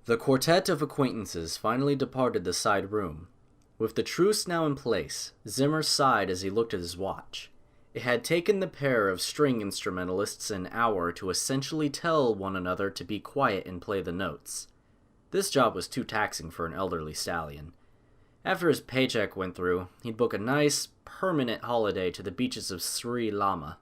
The quartet of acquaintances finally departed the side room. With the truce now in place, Zimmer sighed as he looked at his watch. It had taken the pair of string instrumentalists an hour to essentially tell one another to be quiet and play the notes. This job was too taxing for an elderly stallion. After his paycheck went through, he'd book a nice, permanent holiday to the beaches of Sri Lama.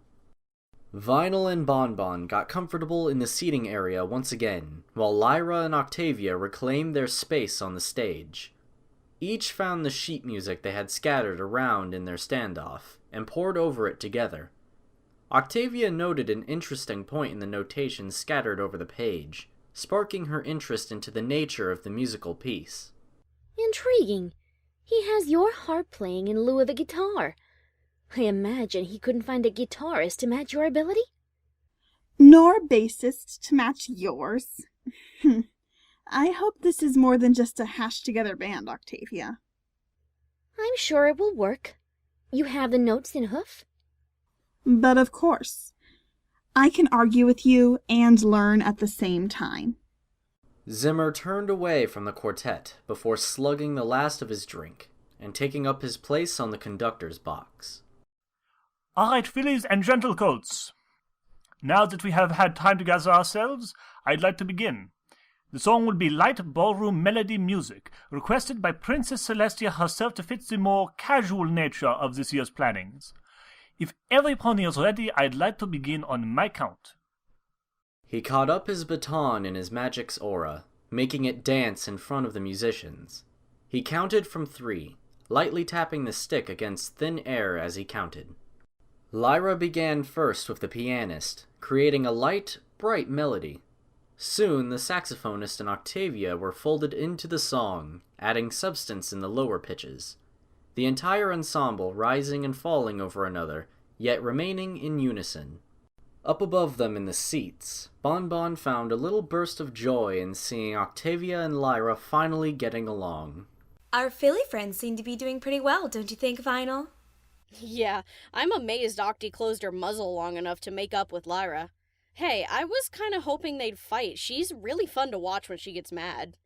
Vinyl and Bonbon got comfortable in the seating area once again, while Lyra and Octavia reclaimed their space on the stage. Each found the sheet music they had scattered around in their standoff, and pored over it together. Octavia noted an interesting point in the notations scattered over the page, sparking her interest into the nature of the musical piece. Intriguing. He has your harp playing in lieu of a guitar. I imagine he couldn't find a guitarist to match your ability? Nor a bassist to match yours. I hope this is more than just a hashed-together band, Octavia. I'm sure it will work. You have the notes in Hoofz? But of course. I can argue with you and learn at the same time. Zimmer turned away from the quartet before slugging the last of his drink and taking up his place on the conductor's box. All right, fillies and gentlecoats. Now that we have had time to gather ourselves, I'd like to begin. The song will be light ballroom melody music, requested by Princess Celestia herself to fit the more casual nature of this year's plannings. If everyone is ready, I'd like to begin on my count. He caught up his baton in his magic's aura, making it dance in front of the musicians. He counted from 3, lightly tapping the stick against thin air as he counted. Lyra began first with the pianist, creating a light, bright melody. Soon, the saxophonist and Octavia were folded into the song, adding substance in the lower pitches. The entire ensemble rising and falling over another, yet remaining in unison. Up above them in the seats, Bonbon found a little burst of joy in seeing Octavia and Lyra finally getting along. Our Philly friends seem to be doing pretty well, don't you think, Vinyl? Yeah, I'm amazed Octi closed her muzzle long enough to make up with Lyra. Hey, I was kinda hoping they'd fight. She's really fun to watch when she gets mad.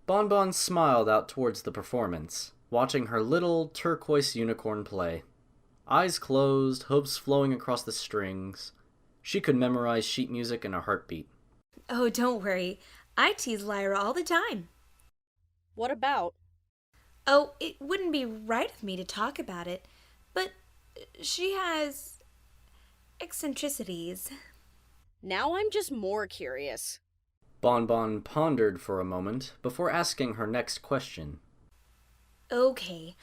Bonbon smiled out towards the performance, watching her little turquoise unicorn play. Eyes closed, hooves flowing across the strings. She could memorize sheet music in a heartbeat. Oh, don't worry. I tease Lyra all the time. What about? Oh, it wouldn't be right of me to talk about it, but she has eccentricities. Now I'm just more curious. Bonbon pondered for a moment before asking her next question. Okay,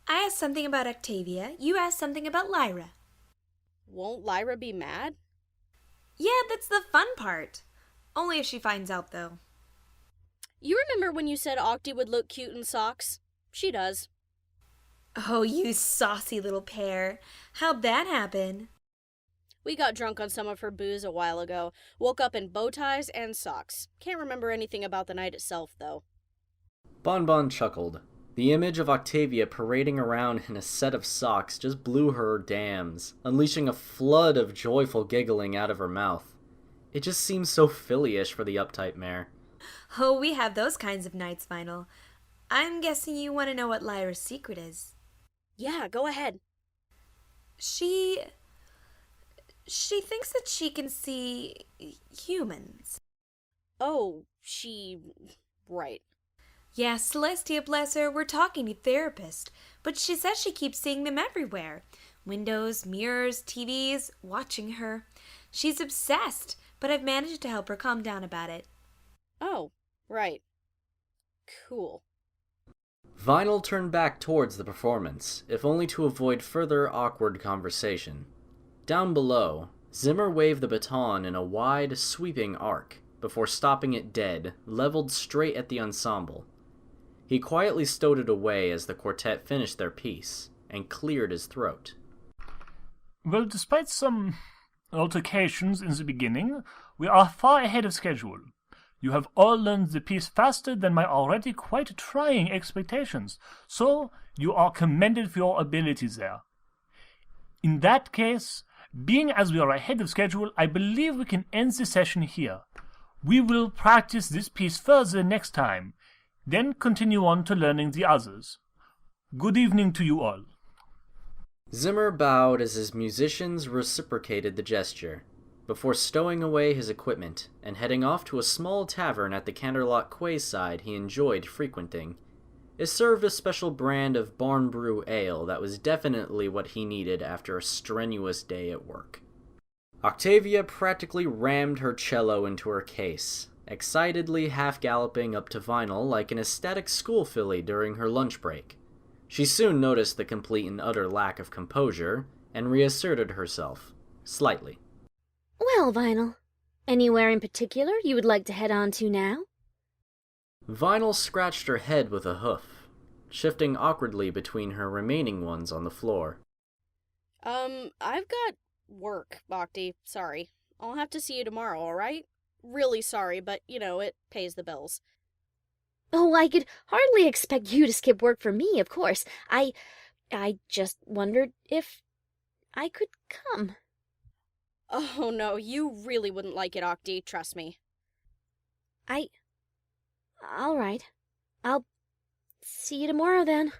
I asked something about Octavia, you asked something about Lyra. Won't Lyra be mad? Yeah, that's the fun part. Only if she finds out, though. You remember when you said Octi would look cute in socks? She does. Oh, you saucy little pair. How'd that happen? We got drunk on some of her booze a while ago. Woke up in bow ties and socks. Can't remember anything about the night itself, though. Bonbon chuckled. The image of Octavia parading around in a set of socks just blew her dams, unleashing a flood of joyful giggling out of her mouth. It just seems so Philly-ish for the uptight mare. Oh, we have those kinds of nights, Vinyl. I'm guessing you want to know what Lyra's secret is. Yeah, go ahead. She thinks that she can see humans. Oh, right. Yeah, Celestia, bless her, we're talking to therapist, but she says she keeps seeing them everywhere. Windows, mirrors, TVs, watching her. She's obsessed, but I've managed to help her calm down about it. Oh, right. Cool. Vinyl turned back towards the performance, if only to avoid further awkward conversation. Down below, Zimmer waved the baton in a wide, sweeping arc, before stopping it dead, leveled straight at the ensemble. He quietly stowed it away as the quartet finished their piece, and cleared his throat. Well, despite some altercations in the beginning, we are far ahead of schedule. You have all learned the piece faster than my already quite trying expectations, so you are commended for your ability there. In that case, being as we are ahead of schedule, I believe we can end the session here. We will practice this piece further next time, then continue on to learning the others. Good evening to you all. Zimmer bowed as his musicians reciprocated the gesture, before stowing away his equipment and heading off to a small tavern at the Canterlot quayside he enjoyed frequenting. It served a special brand of barn brew ale that was definitely what he needed after a strenuous day at work. Octavia practically rammed her cello into her case, excitedly half-galloping up to Vinyl like an ecstatic school filly during her lunch break. She soon noticed the complete and utter lack of composure, and reasserted herself, slightly. Well, Vinyl, anywhere in particular you would like to head on to now? Vinyl scratched her head with a hoof, shifting awkwardly between her remaining ones on the floor. I've got work, Octi. Sorry. I'll have to see you tomorrow, alright? Really sorry, but, it pays the bills. Oh, I could hardly expect you to skip work for me, of course. I just wondered if I could come. Oh, no, you really wouldn't like it, Octi, trust me. All right. I'll see you tomorrow, then.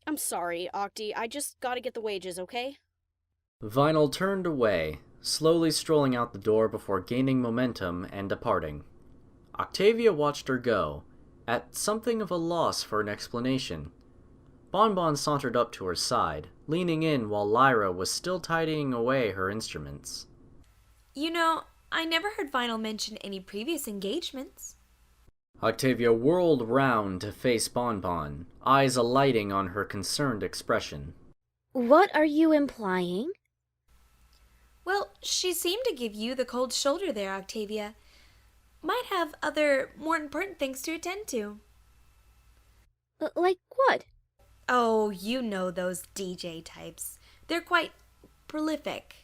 I'm sorry, Octi, I just gotta get the wages, okay? Vinyl turned away, slowly strolling out the door before gaining momentum and departing. Octavia watched her go, at something of a loss for an explanation. Bonbon sauntered up to her side, leaning in while Lyra was still tidying away her instruments. I never heard Vinyl mention any previous engagements. Octavia whirled round to face Bonbon, eyes alighting on her concerned expression. What are you implying? Well, she seemed to give you the cold shoulder there, Octavia. Might have other, more important things to attend to. Like what? Oh, you know those DJ types. They're quite prolific.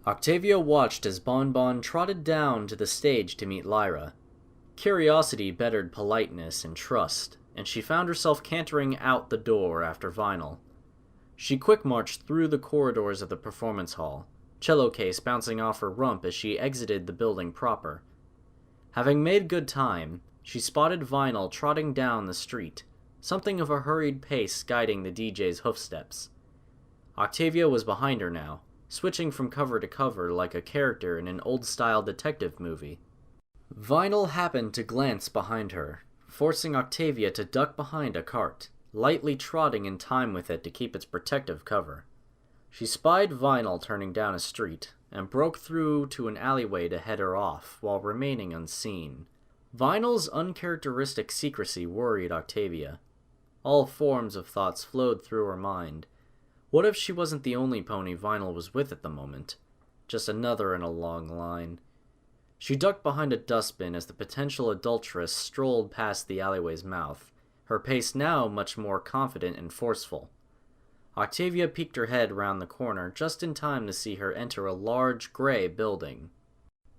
Octavia watched as Bonbon trotted down to the stage to meet Lyra. Curiosity bettered politeness and trust, and she found herself cantering out the door after Vinyl. She quick-marched through the corridors of the performance hall, cello case bouncing off her rump as she exited the building proper. Having made good time, she spotted Vinyl trotting down the street, something of a hurried pace guiding the DJ's hoofsteps. Octavia was behind her now, switching from cover to cover like a character in an old-style detective movie. Vinyl happened to glance behind her, forcing Octavia to duck behind a cart, lightly trotting in time with it to keep its protective cover. She spied Vinyl turning down a street, and broke through to an alleyway to head her off, while remaining unseen. Vinyl's uncharacteristic secrecy worried Octavia. All forms of thoughts flowed through her mind. What if she wasn't the only pony Vinyl was with at the moment? Just another in a long line. She ducked behind a dustbin as the potential adulteress strolled past the alleyway's mouth, her pace now much more confident and forceful. Octavia peeked her head round the corner just in time to see her enter a large gray building.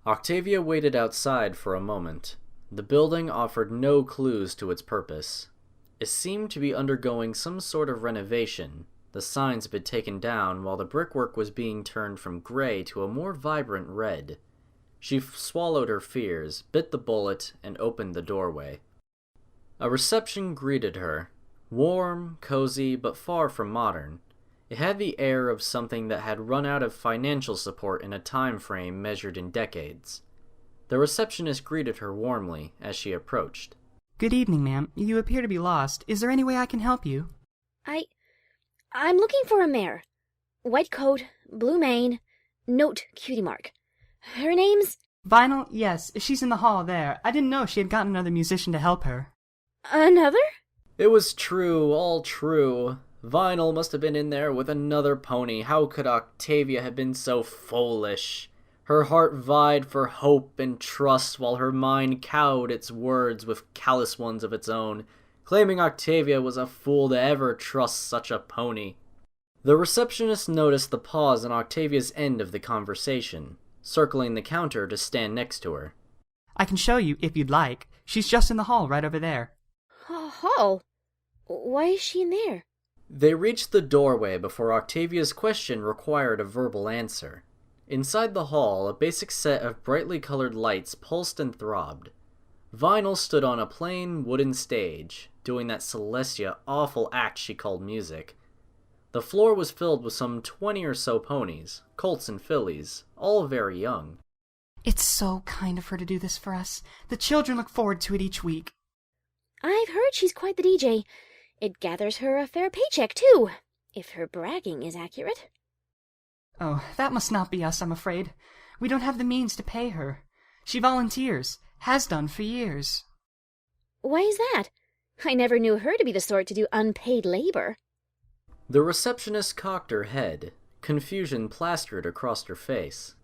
Octavia waited outside for a moment. The building offered no clues to its purpose. It seemed to be undergoing some sort of renovation. The signs had been taken down while the brickwork was being turned from gray to a more vibrant red. She swallowed her fears, bit the bullet, and opened the doorway. A reception greeted her. Warm, cozy, but far from modern. It had the air of something that had run out of financial support in a time frame measured in decades. The receptionist greeted her warmly as she approached. Good evening, ma'am. You appear to be lost. Is there any way I can help you? I'm looking for a mare. White coat, blue mane, note cutie mark. Her name's... Vinyl? Yes, she's in the hall there. I didn't know she had gotten another musician to help her. Another? It was true, all true. Vinyl must have been in there with another pony. How could Octavia have been so foolish? Her heart vied for hope and trust while her mind cowed its words with callous ones of its own, claiming Octavia was a fool to ever trust such a pony. The receptionist noticed the pause on Octavia's end of the conversation, circling the counter to stand next to her. I can show you if you'd like. She's just in the hall right over there. Hall? Why is she in there? They reached the doorway before Octavia's question required a verbal answer. Inside the hall, a basic set of brightly colored lights pulsed and throbbed. Vinyl stood on a plain wooden stage, doing that Celestia awful act she called music. The floor was filled with some 20 or so ponies, colts and fillies, all very young. It's so kind of her to do this for us. The children look forward to it each week. I've heard she's quite the DJ. It gathers her a fair paycheck, too, if her bragging is accurate. Oh, that must not be us, I'm afraid. We don't have the means to pay her. She volunteers, has done for years. Why is that? I never knew her to be the sort to do unpaid labor. The receptionist cocked her head, confusion plastered across her face.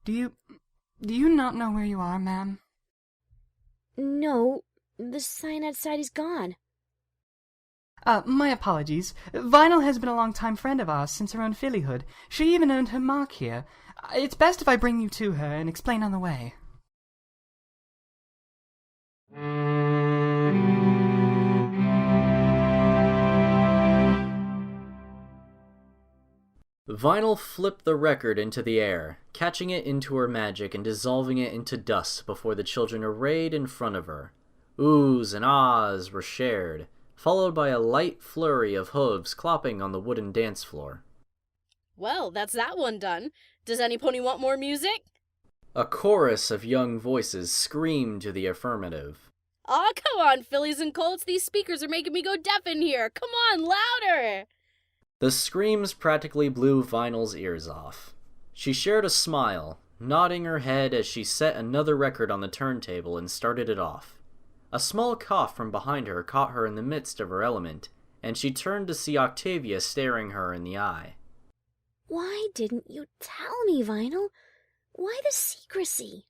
Do you not know where you are, ma'am? No, the sign outside is gone. My apologies. Vinyl has been a long-time friend of ours since her own fillyhood. She even earned her mark here. It's best if I bring you to her and explain on the way. Vinyl flipped the record into the air, catching it into her magic and dissolving it into dust before the children arrayed in front of her. Oohs and ahs were shared, followed by a light flurry of hooves clopping on the wooden dance floor. Well, that's that one done. Does any pony want more music? A chorus of young voices screamed to the affirmative. Aw, come on, fillies and colts. These speakers are making me go deaf in here. Come on, louder! The screams practically blew Vinyl's ears off. She shared a smile, nodding her head as she set another record on the turntable and started it off. A small cough from behind her caught her in the midst of her element, and she turned to see Octavia staring her in the eye. Why didn't you tell me, Vinyl? Why the secrecy?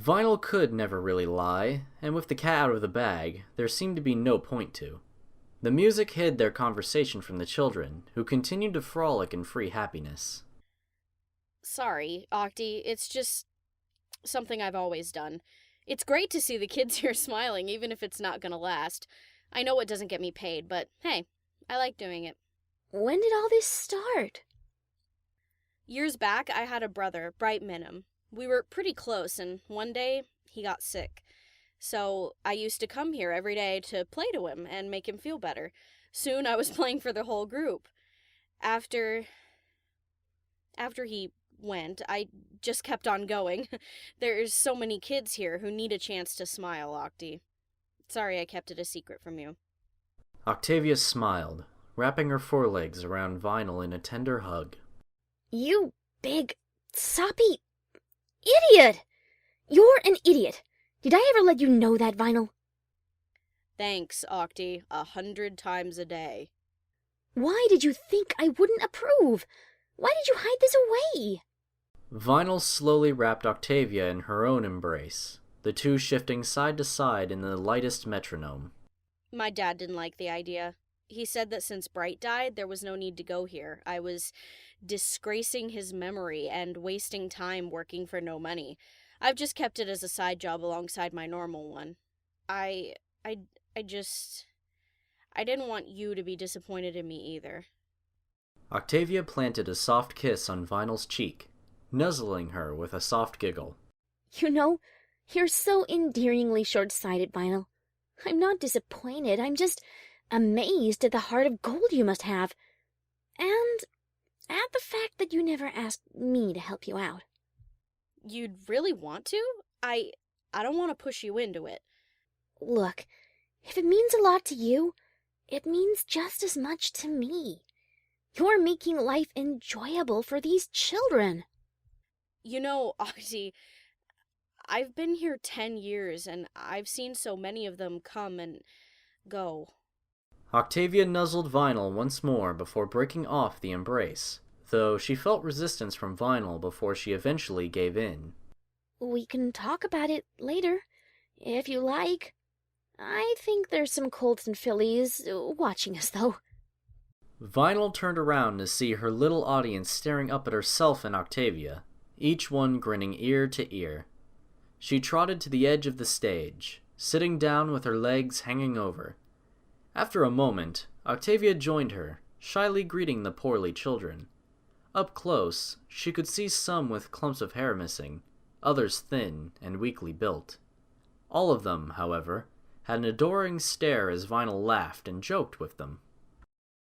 Vinyl could never really lie, and with the cat out of the bag, there seemed to be no point to. The music hid their conversation from the children, who continued to frolic in free happiness. Sorry, Octi, it's just something I've always done. It's great to see the kids here smiling, even if it's not gonna last. I know it doesn't get me paid, but hey, I like doing it. When did all this start? Years back, I had a brother, Bright Minim. We were pretty close, and one day, he got sick. So I used to come here every day to play to him and make him feel better. Soon I was playing for the whole group. After he went, I just kept on going. There's so many kids here who need a chance to smile, Octi. Sorry I kept it a secret from you. Octavia smiled, wrapping her forelegs around Vinyl in a tender hug. You big, soppy idiot! You're an idiot. Did I ever let you know that, Vinyl? Thanks, Octi, 100 times a day. Why did you think I wouldn't approve? Why did you hide this away? Vinyl slowly wrapped Octavia in her own embrace, the two shifting side to side in the lightest metronome. My dad didn't like the idea. He said that since Bright died, there was no need to go here. I was disgracing his memory and wasting time working for no money. I've just kept it as a side job alongside my normal one. I didn't want you to be disappointed in me either. Octavia planted a soft kiss on Vinyl's cheek, nuzzling her with a soft giggle. You know, you're so endearingly short-sighted, Vinyl. I'm not disappointed, I'm just amazed at the heart of gold you must have. And at the fact that you never asked me to help you out. You'd really want to? I don't want to push you into it. Look, if it means a lot to you, it means just as much to me. You're making life enjoyable for these children. You know, Octi, I've been here 10 years, and I've seen so many of them come and go. Octavia nuzzled Vinyl once more before breaking off the embrace, though she felt resistance from Vinyl before she eventually gave in. We can talk about it later, if you like. I think there's some colts and fillies watching us, though. Vinyl turned around to see her little audience staring up at herself and Octavia, each one grinning ear to ear. She trotted to the edge of the stage, sitting down with her legs hanging over. After a moment, Octavia joined her, shyly greeting the poorly children. Up close, she could see some with clumps of hair missing, others thin and weakly built. All of them, however, had an adoring stare as Vinyl laughed and joked with them.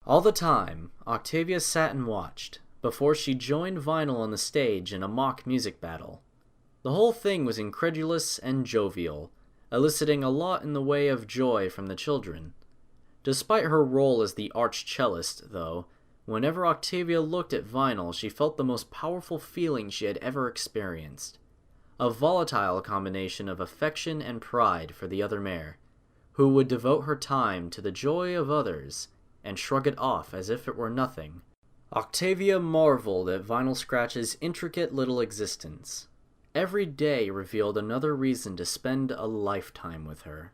All the time, Octavia sat and watched, before she joined Vinyl on the stage in a mock music battle. The whole thing was incredulous and jovial, eliciting a lot in the way of joy from the children. Despite her role as the arch-cellist, though, whenever Octavia looked at Vinyl, she felt the most powerful feeling she had ever experienced. A volatile combination of affection and pride for the other mare, who would devote her time to the joy of others and shrug it off as if it were nothing. Octavia marveled at Vinyl Scratch's intricate little existence. Every day revealed another reason to spend a lifetime with her.